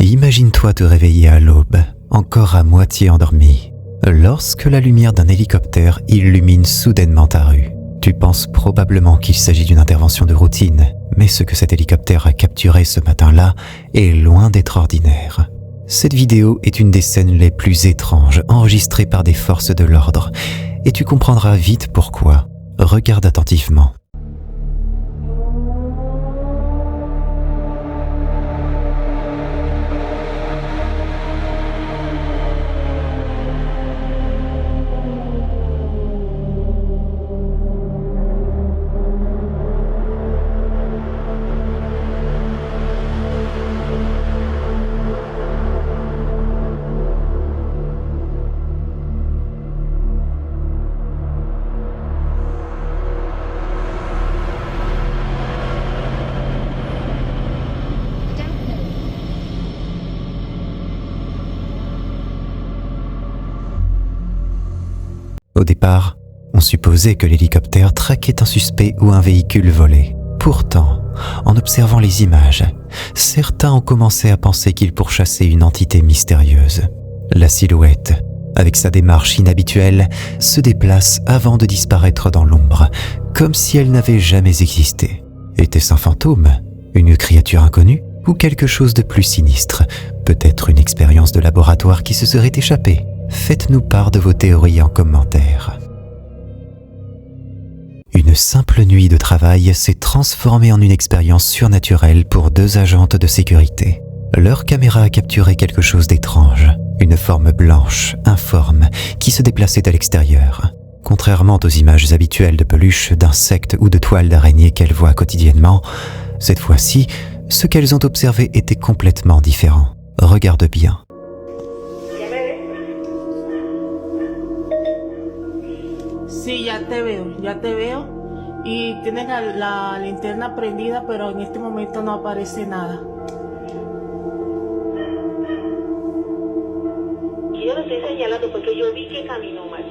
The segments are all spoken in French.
Imagine-toi te réveiller à l'aube, encore à moitié endormi, lorsque la lumière d'un hélicoptère illumine soudainement ta rue. Tu penses probablement qu'il s'agit d'une intervention de routine, mais ce que cet hélicoptère a capturé ce matin-là est loin d'être ordinaire. Cette vidéo est une des scènes les plus étranges enregistrées par des forces de l'ordre, et tu comprendras vite pourquoi. Regarde attentivement. Au départ, on supposait que l'hélicoptère traquait un suspect ou un véhicule volé. Pourtant, en observant les images, certains ont commencé à penser qu'il pourchassait une entité mystérieuse. La silhouette, avec sa démarche inhabituelle, se déplace avant de disparaître dans l'ombre, comme si elle n'avait jamais existé. Était-ce un fantôme, une créature inconnue, ou quelque chose de plus sinistre, peut-être une expérience de laboratoire qui se serait échappée? Faites-nous part de vos théories en commentaire. Une simple nuit de travail s'est transformée en une expérience surnaturelle pour deux agentes de sécurité. Leur caméra a capturé quelque chose d'étrange, une forme blanche, informe, qui se déplaçait à l'extérieur. Contrairement aux images habituelles de peluches, d'insectes ou de toiles d'araignées qu'elles voient quotidiennement, cette fois-ci, ce qu'elles ont observé était complètement différent. Regarde bien. Sí, ya te veo y tienes la linterna prendida, pero en este momento no aparece nada. Y yo lo estoy señalando porque yo vi que caminó mal.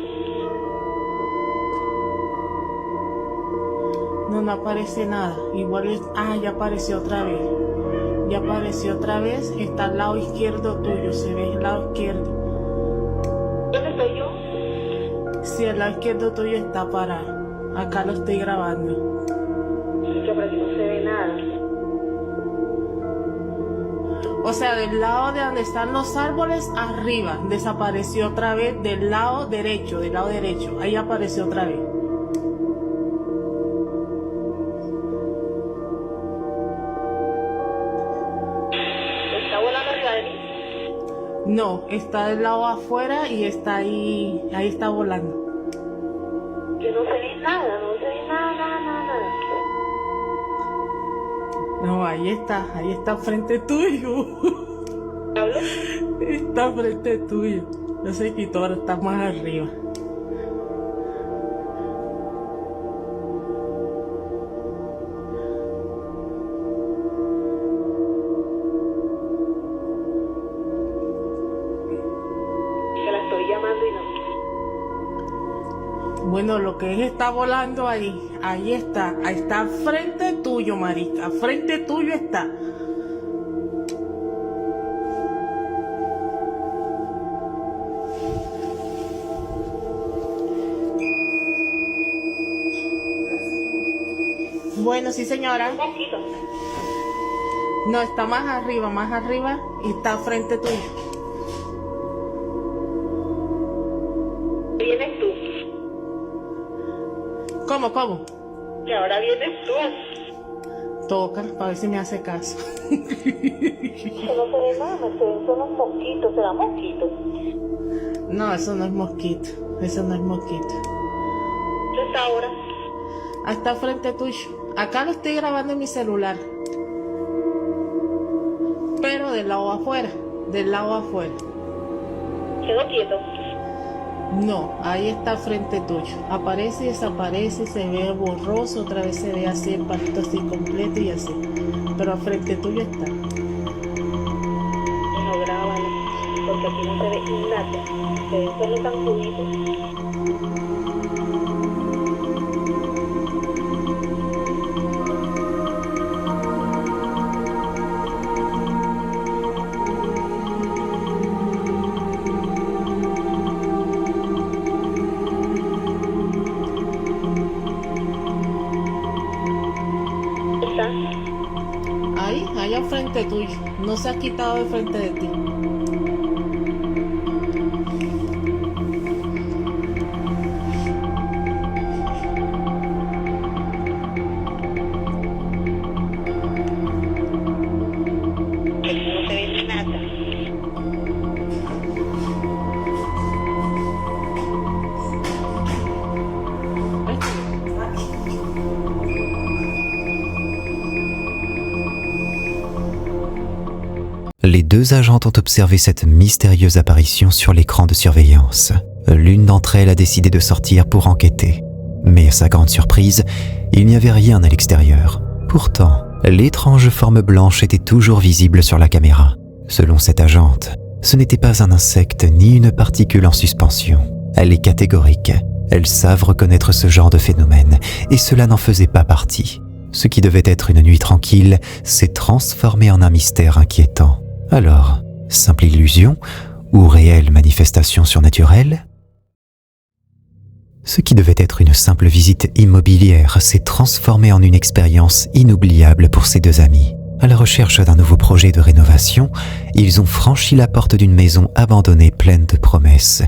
No aparece nada. Igual es... Ah, ya apareció otra vez. Ya apareció otra vez. Está al lado izquierdo tuyo, se ve el lado izquierdo. ¿Dónde estoy yo? Sí, el lado izquierdo tuyo está parado. Acá lo estoy grabando. Que por aquí no se ve nada. O sea, del lado de donde están los árboles, arriba. Desapareció otra vez del lado derecho, Ahí apareció otra vez. ¿Está volando arriba de mí? No, está del lado afuera y está ahí está volando. Que no se ve nada, nada. No, ahí está frente tuyo. ¿Hablo? Está frente tuyo. No se quitó, ahora está más arriba. Que la estoy llamando y no. Bueno, lo que es está volando ahí está frente tuyo, marica, frente tuyo está. Bueno, sí señora. Un poquito. No, está más arriba y está frente tuyo. Vienes tú. ¿Cómo? Y ahora vienes tú. Toca, para ver si me hace caso. Que no se ve nada, se ven solo mosquitos, será mosquitos. No, eso no es mosquito. ¿Qué está ahora? Está frente tuyo. Acá lo estoy grabando en mi celular. Pero del lado afuera. Quedo quieto. No, ahí está frente tuyo. Aparece y desaparece, se ve borroso, otra vez se ve así el palito así completo y así. Pero al frente tuyo está. No, grábalo, porque aquí no se ve nada. Se ven solo tan cubitos. frente tuyo, no se ha quitado de frente de ti. No se ve nada. Les deux agentes ont observé cette mystérieuse apparition sur l'écran de surveillance. L'une d'entre elles a décidé de sortir pour enquêter. Mais à sa grande surprise, il n'y avait rien à l'extérieur. Pourtant, l'étrange forme blanche était toujours visible sur la caméra. Selon cette agente, ce n'était pas un insecte ni une particule en suspension. Elle est catégorique. Elles savent reconnaître ce genre de phénomène, et cela n'en faisait pas partie. Ce qui devait être une nuit tranquille s'est transformé en un mystère inquiétant. Alors, simple illusion ou réelle manifestation surnaturelle ? Ce qui devait être une simple visite immobilière s'est transformé en une expérience inoubliable pour ces deux amis. À la recherche d'un nouveau projet de rénovation, ils ont franchi la porte d'une maison abandonnée pleine de promesses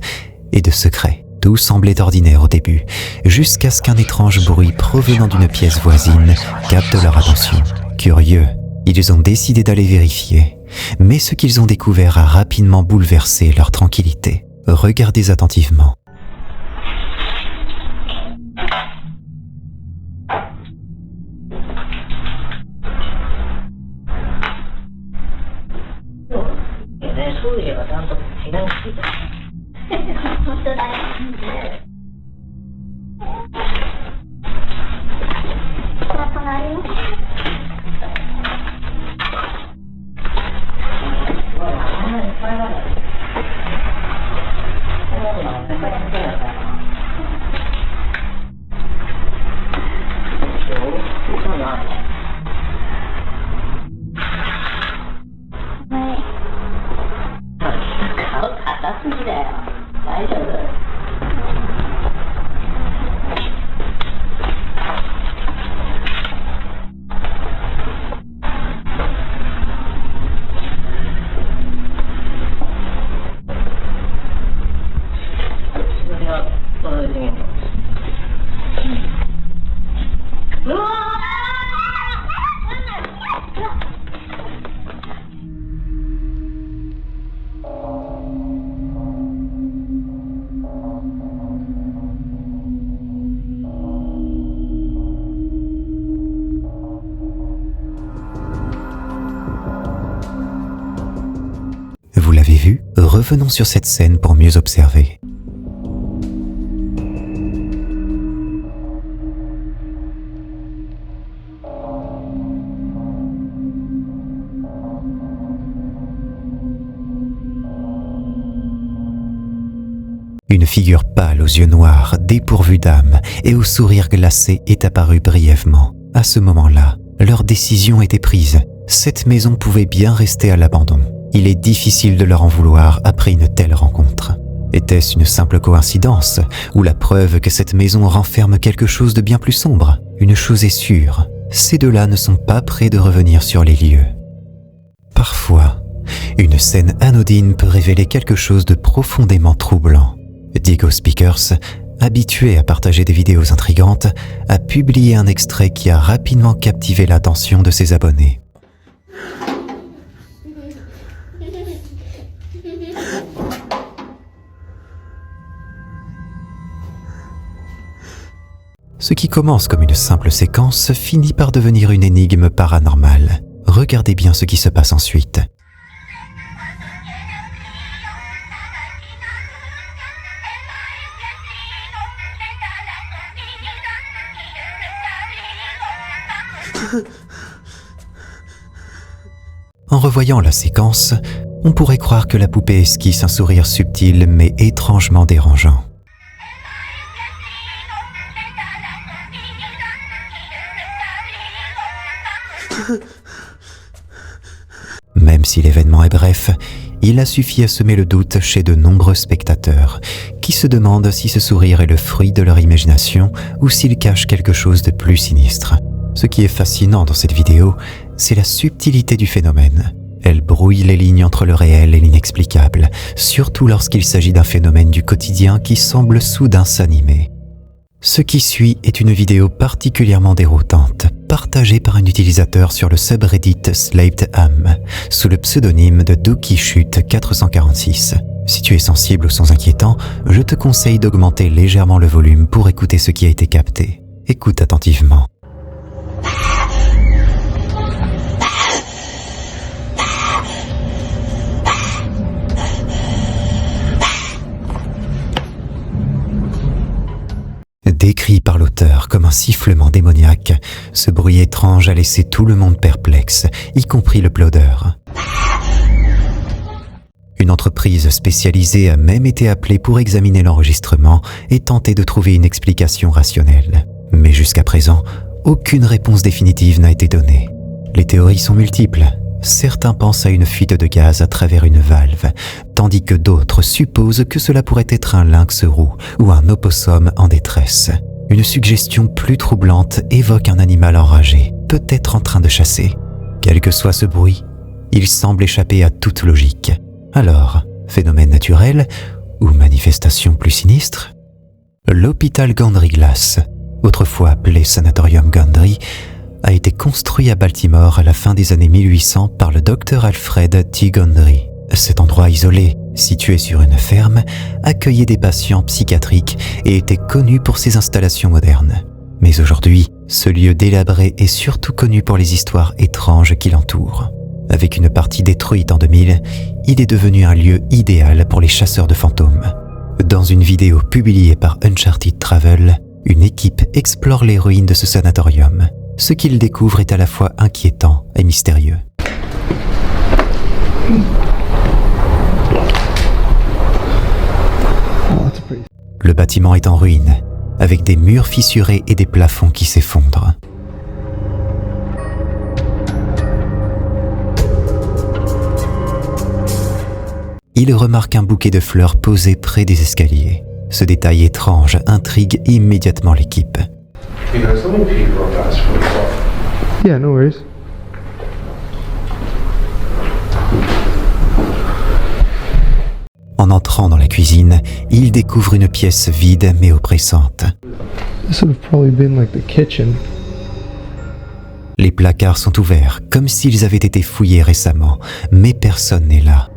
et de secrets. Tout semblait ordinaire au début, jusqu'à ce qu'un étrange bruit provenant d'une pièce voisine capte leur attention. Curieux, ils ont décidé d'aller vérifier. Mais ce qu'ils ont découvert a rapidement bouleversé leur tranquillité. Regardez attentivement. Vous l'avez vu ? Revenons sur cette scène pour mieux observer. Une figure pâle aux yeux noirs, dépourvue d'âme et au sourire glacé est apparue brièvement. À ce moment-là, leur décision était prise. Cette maison pouvait bien rester à l'abandon. Il est difficile de leur en vouloir après une telle rencontre. Était-ce une simple coïncidence ou la preuve que cette maison renferme quelque chose de bien plus sombre ? Une chose est sûre, ces deux-là ne sont pas prêts de revenir sur les lieux. Parfois, une scène anodine peut révéler quelque chose de profondément troublant. Diego Speakers, habitué à partager des vidéos intrigantes, a publié un extrait qui a rapidement captivé l'attention de ses abonnés. Ce qui commence comme une simple séquence finit par devenir une énigme paranormale. Regardez bien ce qui se passe ensuite. En revoyant la séquence, on pourrait croire que la poupée esquisse un sourire subtil mais étrangement dérangeant. Même si l'événement est bref, il a suffi à semer le doute chez de nombreux spectateurs qui se demandent si ce sourire est le fruit de leur imagination ou s'il cache quelque chose de plus sinistre. Ce qui est fascinant dans cette vidéo c'est la subtilité du phénomène. Elle brouille les lignes entre le réel et l'inexplicable, surtout lorsqu'il s'agit d'un phénomène du quotidien qui semble soudain s'animer. Ce qui suit est une vidéo particulièrement déroutante, partagée par un utilisateur sur le subreddit Slavedham, sous le pseudonyme de DookieChute446. Si tu es sensible aux sons inquiétants, je te conseille d'augmenter légèrement le volume pour écouter ce qui a été capté. Écoute attentivement. Décrit par l'auteur comme un sifflement démoniaque, ce bruit étrange a laissé tout le monde perplexe, y compris le plaudeur. Une entreprise spécialisée a même été appelée pour examiner l'enregistrement et tenter de trouver une explication rationnelle. Mais jusqu'à présent, aucune réponse définitive n'a été donnée. Les théories sont multiples. Certains pensent à une fuite de gaz à travers une valve, tandis que d'autres supposent que cela pourrait être un lynx roux ou un opossum en détresse. Une suggestion plus troublante évoque un animal enragé, peut-être en train de chasser. Quel que soit ce bruit, il semble échapper à toute logique. Alors, phénomène naturel ou manifestation plus sinistre ? L'hôpital Gundry Glass, autrefois appelé Sanatorium Gundry, a été construit à Baltimore à la fin des années 1800 par le Dr Alfred T. Gundry. Cet endroit isolé, situé sur une ferme, accueillait des patients psychiatriques et était connu pour ses installations modernes. Mais aujourd'hui, ce lieu délabré est surtout connu pour les histoires étranges qui l'entourent. Avec une partie détruite en 2000, il est devenu un lieu idéal pour les chasseurs de fantômes. Dans une vidéo publiée par Uncharted Travel, une équipe explore les ruines de ce sanatorium. Ce qu'ils découvrent est à la fois inquiétant et mystérieux. Le bâtiment est en ruine, avec des murs fissurés et des plafonds qui s'effondrent. Il remarque un bouquet de fleurs posé près des escaliers. Ce détail étrange intrigue immédiatement l'équipe. Hey guys, let me pee real fast for myself. Yeah, no worries. En entrant dans la cuisine, il découvre une pièce vide mais oppressante. This would have probably been like the kitchen. Les placards sont ouverts, comme s'ils avaient été fouillés récemment, mais personne n'est là.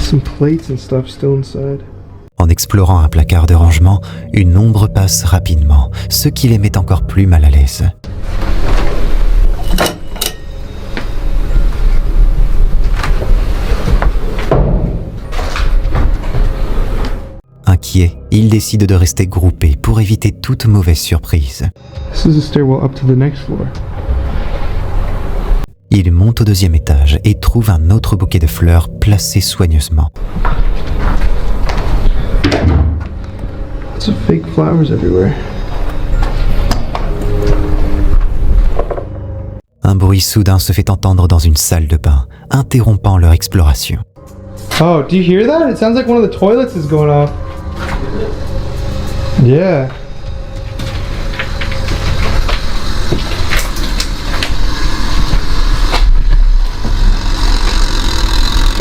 Some plates and stuff still inside. En explorant un placard de rangement, une ombre passe rapidement, ce qui les met encore plus mal à l'aise. Inquiet, ils décident de rester groupés pour éviter toute mauvaise surprise. This is a stairwell up to the next floor. Ils montent au deuxième étage et trouvent un autre bouquet de fleurs placé soigneusement. Lots of fake flowers everywhere. Un bruit soudain se fait entendre dans une salle de bain, interrompant leur exploration. Oh, do you hear that? It sounds like one of the toilets is going off. Yeah.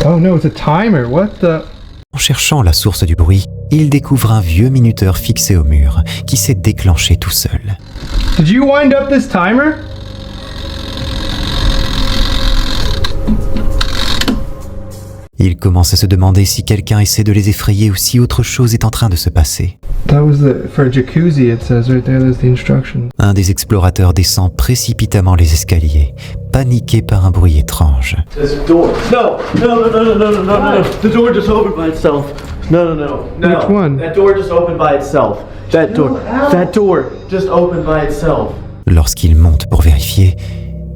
Oh no, it's a timer. What the? En cherchant la source du bruit, ils découvrent un vieux minuteur fixé au mur, qui s'est déclenché tout seul. Did you wind up this timer? Ils commencent à se demander si quelqu'un essaie de les effrayer ou si autre chose est en train de se passer. That was for a jacuzzi, it says right there, there's the instruction. Un des explorateurs descend précipitamment les escaliers, paniqué par un bruit étrange. This door. No, no, no, no, no, no, no, no. The door just opened by itself. No, no, no. No. Which one? That door just opened by itself. That door just opened by itself. Lorsqu'il monte pour vérifier,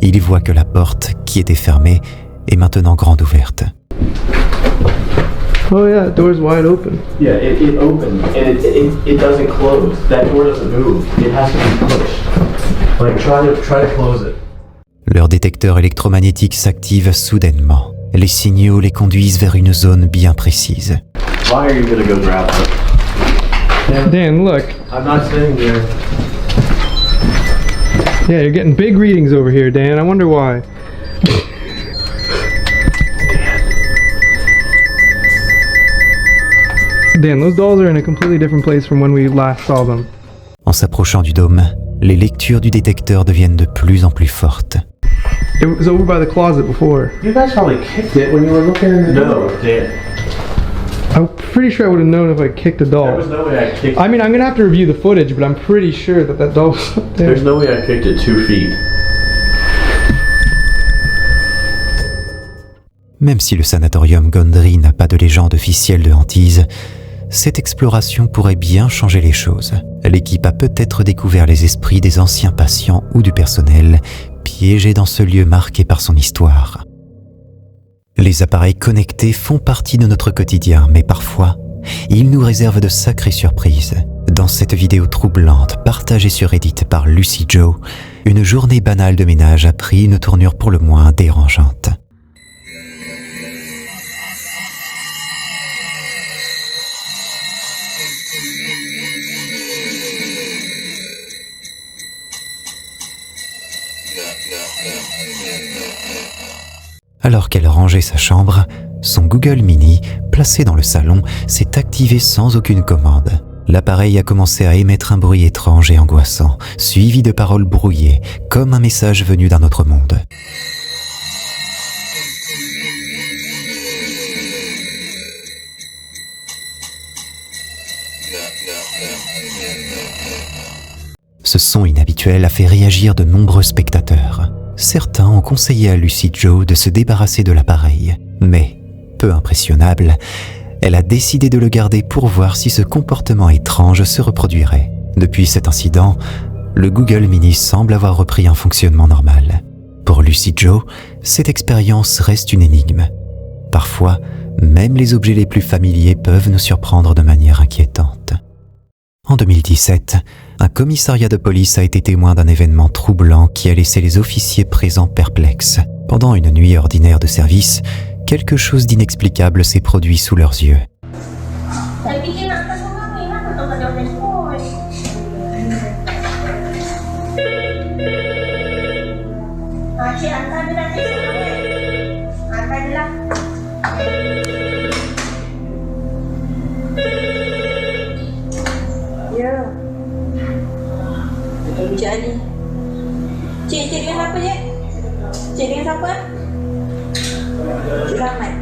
il voit que la porte, qui était fermée, est maintenant grande ouverte. Oh yeah, the door's wide open. Yeah, it opened and it doesn't close. That door doesn't move. It has to be pushed. Like try to close it. Leur détecteur électromagnétique s'active soudainement Les signaux les conduisent vers une zone bien précise. Why are you gonna go grab it? Dan, look. I'm not sitting there. Yeah, you're getting big readings over here, Dan. I wonder why. Dan, those dolls are in a completely different place from when we last saw them. En s'approchant du dôme, les lectures du détecteur deviennent de plus en plus fortes. It was over by the closet before. You guys probably kicked it when you were looking in the No, Dan. I'm pretty sure I would have known if I kicked a There doll. was no way I kicked I mean, I'm gonna have to review the footage, but I'm pretty sure that doll was up there. There's no way I kicked it 2 feet. Même si le sanatorium Gondry n'a pas de légende officielle de hantise, cette exploration pourrait bien changer les choses. L'équipe a peut-être découvert les esprits des anciens patients ou du personnel piégés dans ce lieu marqué par son histoire. Les appareils connectés font partie de notre quotidien, mais parfois, ils nous réservent de sacrées surprises. Dans cette vidéo troublante partagée sur Reddit par Lucy Joe, une journée banale de ménage a pris une tournure pour le moins dérangeante. Alors qu'elle rangeait sa chambre, son Google Mini, placé dans le salon, s'est activé sans aucune commande. L'appareil a commencé à émettre un bruit étrange et angoissant, suivi de paroles brouillées, comme un message venu d'un autre monde. Ce son inhabituel a fait réagir de nombreux spectateurs. Certains ont conseillé à Lucy Joe de se débarrasser de l'appareil, mais, peu impressionnable, elle a décidé de le garder pour voir si ce comportement étrange se reproduirait. Depuis cet incident, le Google Mini semble avoir repris un fonctionnement normal. Pour Lucy Joe, cette expérience reste une énigme. Parfois, même les objets les plus familiers peuvent nous surprendre de manière inquiétante. En 2017, un commissariat de police a été témoin d'un événement troublant qui a laissé les officiers présents perplexes. Pendant une nuit ordinaire de service, quelque chose d'inexplicable s'est produit sous leurs yeux. Cik Ali. Cik dengan siapa, Cik? Cik dengan siapa? Cik Rahmat.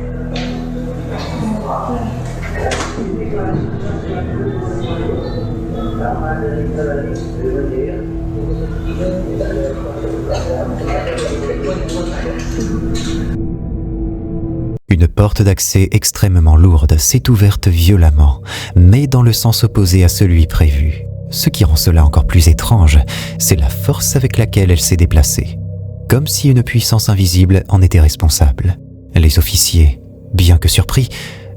Une porte d'accès extrêmement lourde s'est ouverte violemment, mais dans le sens opposé à celui prévu. Ce qui rend cela encore plus étrange, c'est la force avec laquelle elle s'est déplacée, comme si une puissance invisible en était responsable. Les officiers, bien que surpris,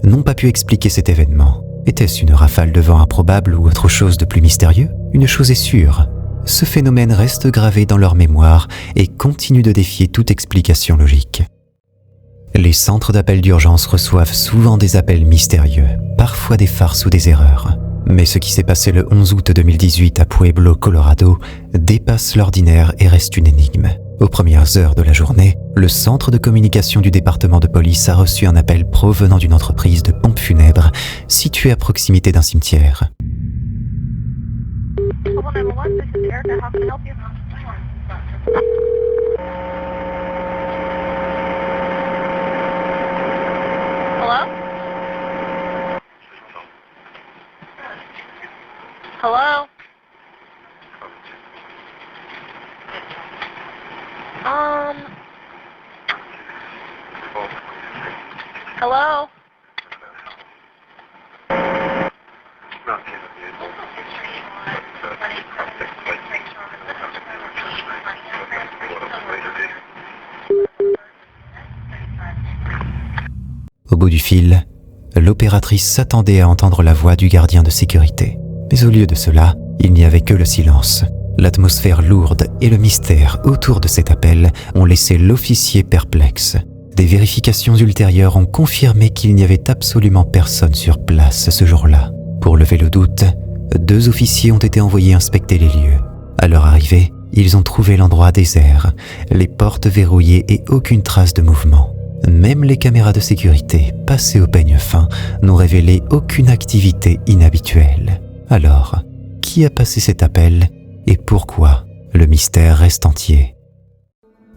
n'ont pas pu expliquer cet événement. Était-ce une rafale de vent improbable ou autre chose de plus mystérieux? Une chose est sûre, ce phénomène reste gravé dans leur mémoire et continue de défier toute explication logique. Les centres d'appel d'urgence reçoivent souvent des appels mystérieux, parfois des farces ou des erreurs. Mais ce qui s'est passé le 11 août 2018 à Pueblo, Colorado, dépasse l'ordinaire et reste une énigme. Aux premières heures de la journée, le centre de communication du département de police a reçu un appel provenant d'une entreprise de pompes funèbres située à proximité d'un cimetière. Hello? Hello? Au bout du fil, l'opératrice s'attendait à entendre la voix du gardien de sécurité. Mais au lieu de cela, il n'y avait que le silence. L'atmosphère lourde et le mystère autour de cet appel ont laissé l'officier perplexe. Des vérifications ultérieures ont confirmé qu'il n'y avait absolument personne sur place ce jour-là. Pour lever le doute, 2 officiers ont été envoyés inspecter les lieux. À leur arrivée, ils ont trouvé l'endroit désert, les portes verrouillées et aucune trace de mouvement. Même les caméras de sécurité, passées au peigne fin, n'ont révélé aucune activité inhabituelle. Alors, qui a passé cet appel et pourquoi? Le mystère reste entier.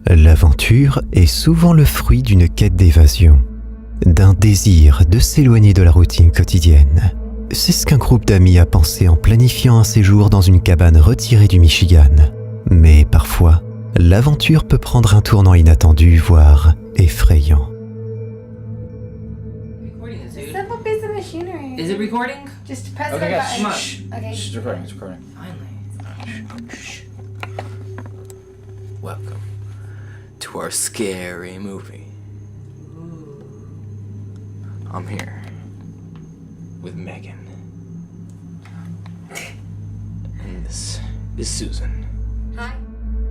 L'aventure est souvent le fruit d'une quête d'évasion, d'un désir de s'éloigner de la routine quotidienne. C'est ce qu'un groupe d'amis a pensé en planifiant un séjour dans une cabane retirée du Michigan. Mais parfois, l'aventure peut prendre un tournant inattendu, voire effrayant. Simple piece of machinery. Is it recording? Just press Okay, the guys, button. come on. Okay. It's recording, it's recording. Finally. Welcome to our scary movie. I'm here with Megan. And this is Susan. Hi.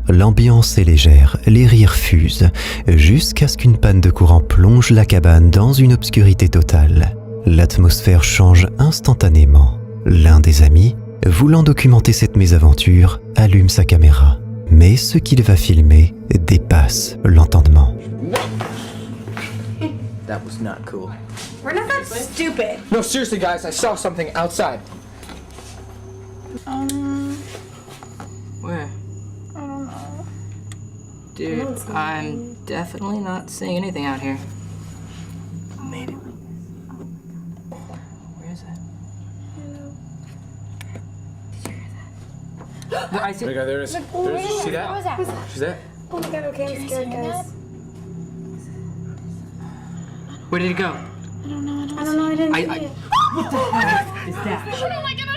L'ambiance est légère, les rires fusent, jusqu'à ce qu'une panne de courant plonge la cabane dans une obscurité totale. L'atmosphère change instantanément. L'un des amis, voulant documenter cette mésaventure, allume sa caméra. Mais ce qu'il va filmer dépasse l'entendement. That was not cool. We're not that stupid. No, seriously, guys, I saw something outside. Where? I don't know. Dude, I'm definitely not seeing anything out here. Maybe. Where is that? I see. There it is. See that? What was that? See that? Oh my god, okay, I'm scared, guys. Where did it go? I don't know, I didn't see it. What the hell is that? Oh my god,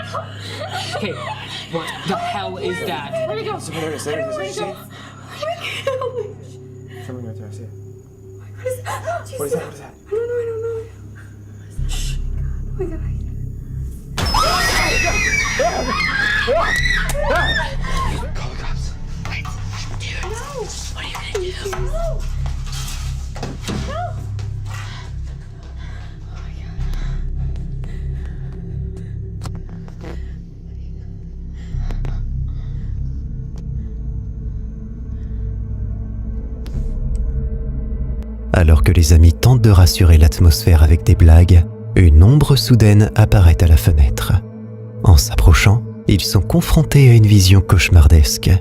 Okay, what the hell is that? where'd it go? There it is, there it is. Where'd it go? Something right there, I see it. What is that? What is that? What is that? I don't know. Shh. Oh my god. Call the cops. Alors que les amis tentent de rassurer l'atmosphère avec des blagues, une ombre soudaine apparaît à la fenêtre. En s'approchant, ils sont confrontés à une vision cauchemardesque.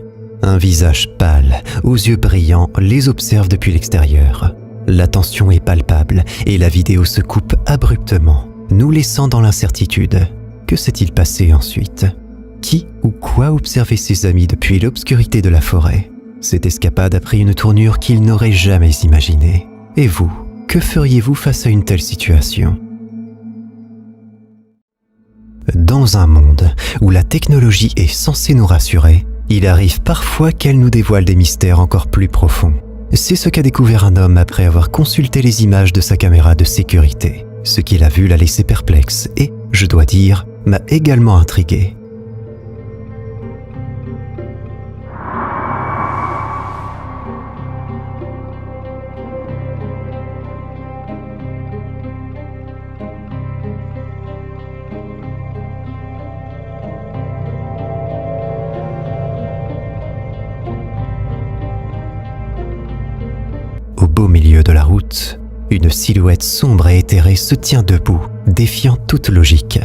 Un visage pâle, aux yeux brillants, les observe depuis l'extérieur. La tension est palpable et la vidéo se coupe abruptement, nous laissant dans l'incertitude. Que s'est-il passé ensuite? Qui ou quoi observait ses amis depuis l'obscurité de la forêt? Cette escapade a pris une tournure qu'ils n'auraient jamais imaginée. Et vous, que feriez-vous face à une telle situation? Dans un monde où la technologie est censée nous rassurer, il arrive parfois qu'elle nous dévoile des mystères encore plus profonds. C'est ce qu'a découvert un homme après avoir consulté les images de sa caméra de sécurité. Ce qu'il a vu l'a laissé perplexe et, je dois dire, m'a également intrigué. Au beau milieu de la route, une silhouette sombre et éthérée se tient debout, défiant toute logique.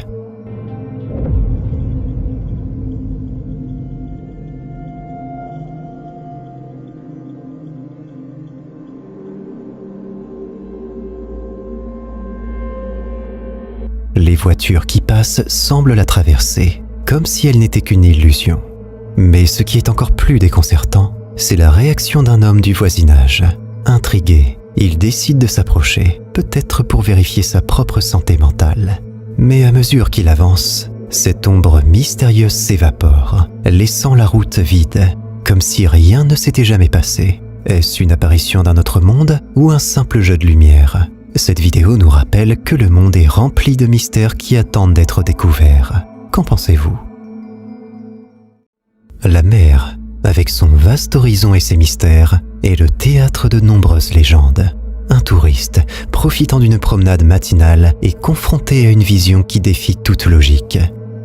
Les voitures qui passent semblent la traverser, comme si elle n'était qu'une illusion. Mais ce qui est encore plus déconcertant, c'est la réaction d'un homme du voisinage. Intrigué, il décide de s'approcher, peut-être pour vérifier sa propre santé mentale. Mais à mesure qu'il avance, cette ombre mystérieuse s'évapore, laissant la route vide, comme si rien ne s'était jamais passé. Est-ce une apparition d'un autre monde ou un simple jeu de lumière? Cette vidéo nous rappelle que le monde est rempli de mystères qui attendent d'être découverts. Qu'en pensez-vous? La mer, avec son vaste horizon et ses mystères, est le théâtre de nombreuses légendes. un touriste, profitant d'une promenade matinale et confronté à une vision qui défie toute logique.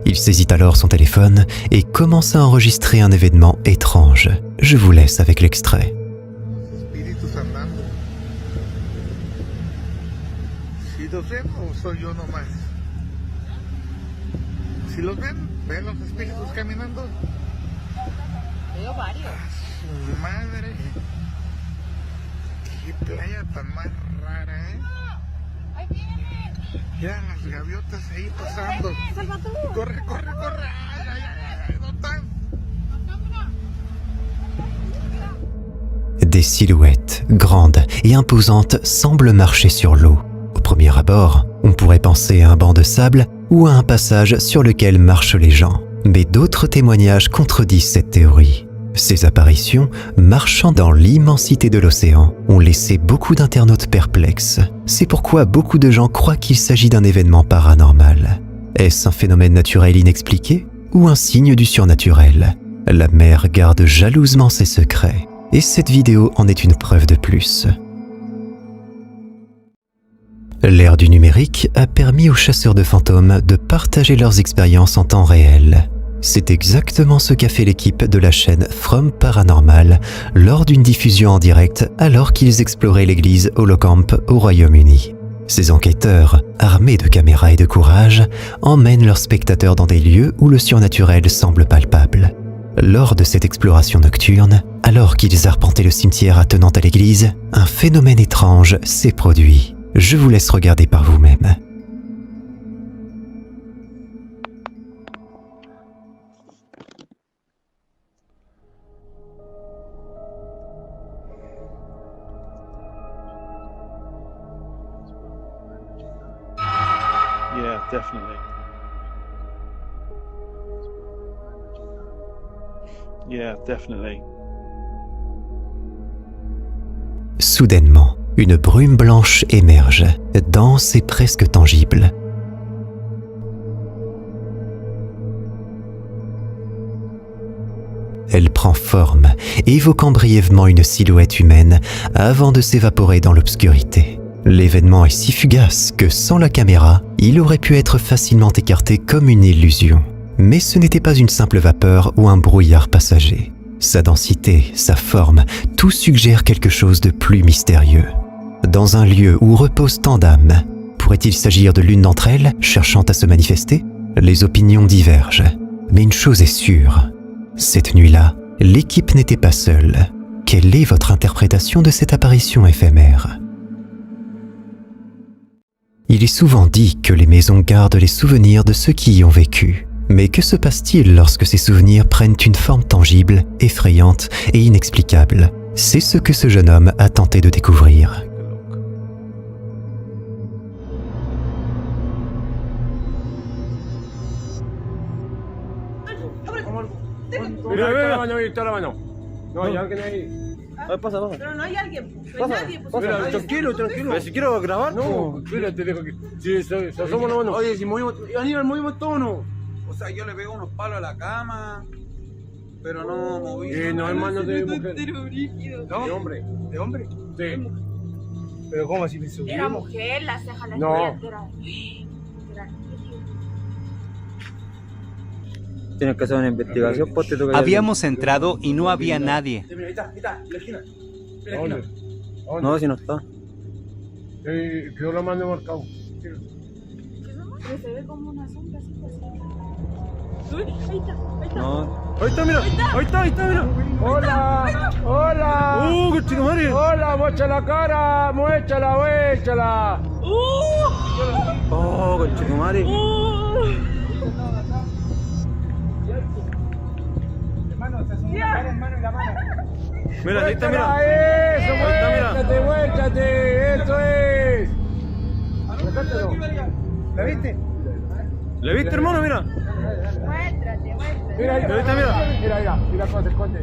Il saisit alors son téléphone et commence à enregistrer un événement étrange. Je vous laisse avec l'extrait. Espíritus andando. ¿Sí los ven o soy yo nomás? ¿Sí los ven? ¿Ven los espíritus caminando? Veo varios. Su madre. Qué playa tan más rara, ¿eh? ¡Ahí viene! Ya las gaviotas ahí pasando. ¡Salvador! Corre, corre, corre. Ay, ay, ay, ¿dónde están? Des silhouettes grandes et imposantes semblent marcher sur l'eau. Au premier abord, on pourrait penser à un banc de sable ou à un passage sur lequel marchent les gens. Mais d'autres témoignages contredisent cette théorie. Ces apparitions, marchant dans l'immensité de l'océan, ont laissé beaucoup d'internautes perplexes. C'est pourquoi beaucoup de gens croient qu'il s'agit d'un événement paranormal. Est-ce un phénomène naturel inexpliqué ou un signe du surnaturel? La mer garde jalousement ses secrets. Et cette vidéo en est une preuve de plus. L'ère du numérique a permis aux chasseurs de fantômes de partager leurs expériences en temps réel. C'est exactement ce qu'a fait l'équipe de la chaîne From Paranormal lors d'une diffusion en direct alors qu'ils exploraient l'église Holocamp au Royaume-Uni. Ces enquêteurs, armés de caméras et de courage, emmènent leurs spectateurs dans des lieux où le surnaturel semble palpable. Lors de cette exploration nocturne, alors qu'ils arpentaient le cimetière attenant à l'église, un phénomène étrange s'est produit. Je vous laisse regarder par vous-même. Yeah, definitely. Yeah, definitely. Soudainement, une brume blanche émerge, dense et presque tangible. Elle prend forme, évoquant brièvement une silhouette humaine avant de s'évaporer dans l'obscurité. L'événement est si fugace que sans la caméra, il aurait pu être facilement écarté comme une illusion. Mais ce n'était pas une simple vapeur ou un brouillard passager. Sa densité, sa forme, tout suggère quelque chose de plus mystérieux. Dans un lieu où reposent tant d'âmes, pourrait-il s'agir de l'une d'entre elles cherchant à se manifester? Les opinions divergent. Mais une chose est sûre, cette nuit-là, l'équipe n'était pas seule. Quelle est votre interprétation de cette apparition éphémère? Il est souvent dit que les maisons gardent les souvenirs de ceux qui y ont vécu. Mais que se passe-t-il lorsque ces souvenirs prennent une forme tangible, effrayante et inexplicable? C'est ce que ce jeune homme a tenté de découvrir. Pasa. Pero no hay alguien, no hay nadie. Pues, Mira, tranquilo. Pero si quiero grabar, no. Espérate, dejo que. Si somos los manos. Oye, si movimos. Aníbal, movimos todo, ¿no? O sea, yo le pego unos palos a la cama, pero no moví. No hay manos de mujer. ¿No? De hombre. ¿De hombre? Sí. Pero ¿cómo así me subí? era mujer, las cejas las No. era. Tienes que hacer una investigación, pues te toca. Habíamos entrado y no había nadie. Mira, ahí está, en la esquina. ¿Dónde? No, si no está. Quedó la mano marcado. Pero se ve como una sombra así. Uy, ahí está. No. Ahí está, mira. Ahí está, mira. Hola. ¡Qué chico, Mario! Hola, mocha la cara, muéchala. Oh, conchetumare. Mira, ahí está, mira. Eso, muéchate, eso es. ¿La viste? ¿La viste, hermano? Mira. Muéstrate. Mira, ahí está, mira cómo se esconde.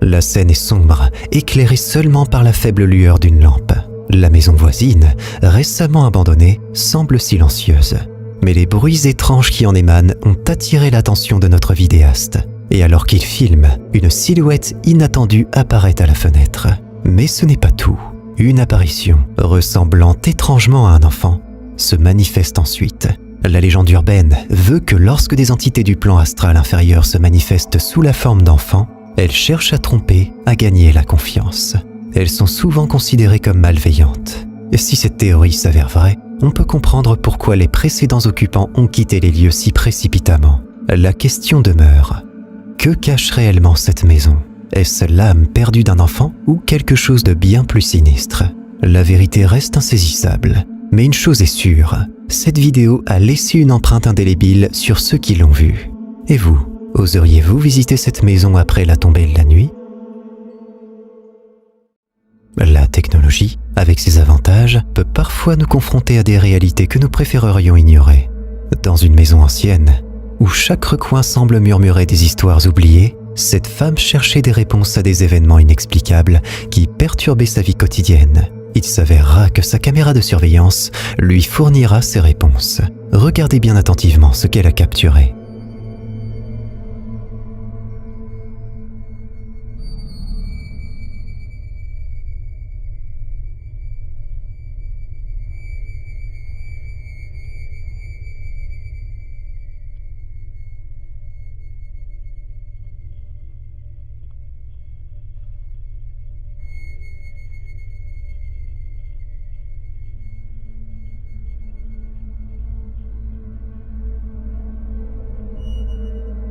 La scène est sombre, éclairée seulement par la faible lueur d'une lampe. La maison voisine, récemment abandonnée, semble silencieuse. Mais les bruits étranges qui en émanent ont attiré l'attention de notre vidéaste. Et alors qu'il filme, une silhouette inattendue apparaît à la fenêtre. Mais ce n'est pas tout. Une apparition, ressemblant étrangement à un enfant, se manifeste ensuite. La légende urbaine veut que lorsque des entités du plan astral inférieur se manifestent sous la forme d'enfants, elles cherchent à tromper, à gagner la confiance. Elles sont souvent considérées comme malveillantes. Et si cette théorie s'avère vraie, on peut comprendre pourquoi les précédents occupants ont quitté les lieux si précipitamment. La question demeure. Que cache réellement cette maison ? Est-ce l'âme perdue d'un enfant ou quelque chose de bien plus sinistre ? La vérité reste insaisissable. Mais une chose est sûre, cette vidéo a laissé une empreinte indélébile sur ceux qui l'ont vue. Et vous, oseriez-vous visiter cette maison après la tombée de la nuit ? La technologie, avec ses avantages, peut parfois nous confronter à des réalités que nous préférerions ignorer. Dans une maison ancienne, où chaque recoin semble murmurer des histoires oubliées, cette femme cherchait des réponses à des événements inexplicables qui perturbaient sa vie quotidienne. Il s'avérera que sa caméra de surveillance lui fournira ces réponses. Regardez bien attentivement ce qu'elle a capturé.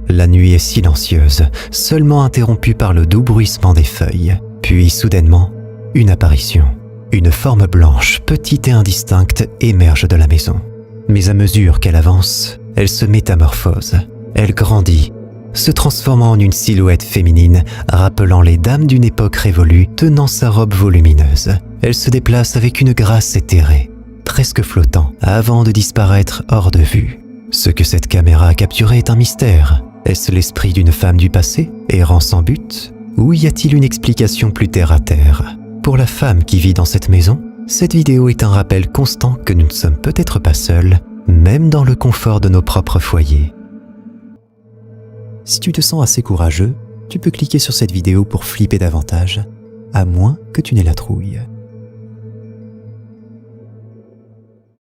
La nuit est silencieuse, seulement interrompue par le doux bruissement des feuilles. Puis, soudainement, une apparition. Une forme blanche, petite et indistincte, émerge de la maison. Mais à mesure qu'elle avance, elle se métamorphose. Elle grandit, se transformant en une silhouette féminine, rappelant les dames d'une époque révolue, tenant sa robe volumineuse. Elle se déplace avec une grâce éthérée, presque flottant, avant de disparaître hors de vue. Ce que cette caméra a capturé est un mystère. Est-ce l'esprit d'une femme du passé, errant sans but, ou y a-t-il une explication plus terre à terre ? Pour la femme qui vit dans cette maison, cette vidéo est un rappel constant que nous ne sommes peut-être pas seuls, même dans le confort de nos propres foyers. Si tu te sens assez courageux, tu peux cliquer sur cette vidéo pour flipper davantage, à moins que tu n'aies la trouille.